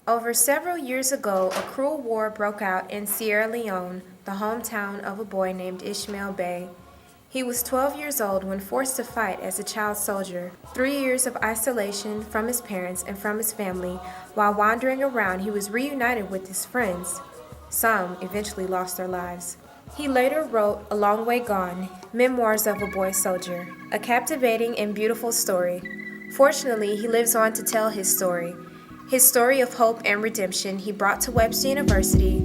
Over several years ago, a cruel war broke out in Sierra Leone, the hometown of a boy named Ishmael Beah. He was 12 years old when forced to fight as a child soldier. 3 years of isolation from his parents and from his family. While wandering around, he was reunited with his friends. Some eventually lost their lives. He later wrote A Long Way Gone, Memoirs of a Boy Soldier, a captivating and beautiful story. Fortunately, he lives on to tell his story of hope and redemption he brought to Webster University.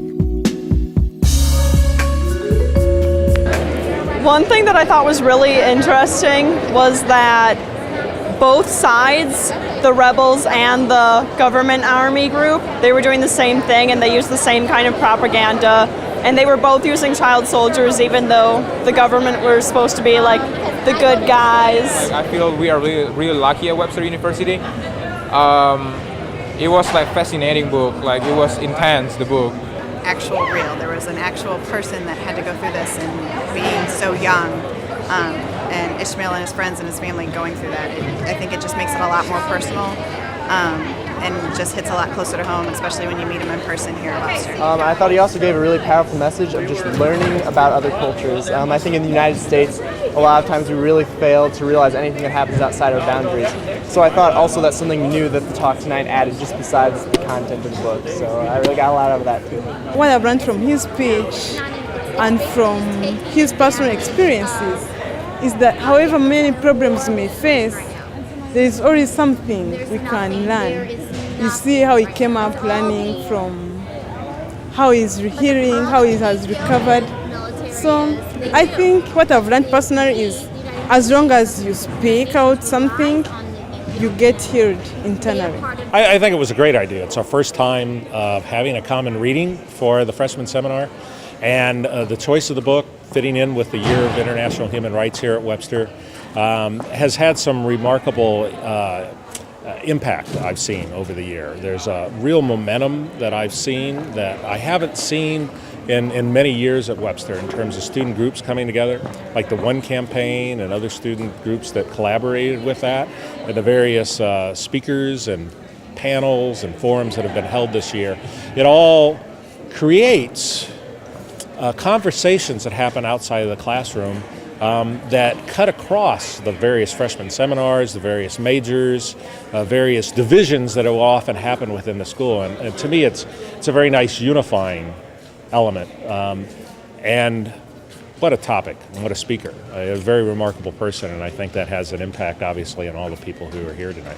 One thing that I thought was really interesting was that both sides, the rebels and the government army group, they were doing the same thing and they used the same kind of propaganda, and they were both using child soldiers even though the government were supposed to be like the good guys. I feel we are really lucky at Webster University. It was like fascinating book, like it was intense, the book. Actual real. There was an actual person that had to go through this, and being so young, and Ishmael and his friends and his family going through that, I think it just makes it a lot more personal, and just hits a lot closer to home, especially when you meet him in person here at Webster. I thought he also gave a really powerful message of just learning about other cultures. I think in the United States, a lot of times we really fail to realize anything that happens outside our boundaries. So I thought also that's something new that the talk tonight added just besides the content of the book. So I really got a lot out of that too. What I've learned from his speech and from his personal experiences is that however many problems we may face, there is always something we can learn. You see how he came up learning from how he's hearing, how he has recovered. So I think what I've learned personally is as long as you speak out something, you get healed internally. I think it was a great idea. It's our first time having a common reading for the freshman seminar, and the choice of the book fitting in with the Year of International Human Rights here at Webster has had some remarkable impact I've seen over the year. There's a real momentum that I've seen that I haven't seen in many years at Webster in terms of student groups coming together, like the One Campaign and other student groups that collaborated with that, and the various speakers and panels and forums that have been held this year. It all creates conversations that happen outside of the classroom that cut across the various freshman seminars, the various majors, various divisions that will often happen within the school. And to me, it's a very nice unifying element. And what a topic, and what a speaker. A very remarkable person, and I think that has an impact, obviously, on all the people who are here tonight.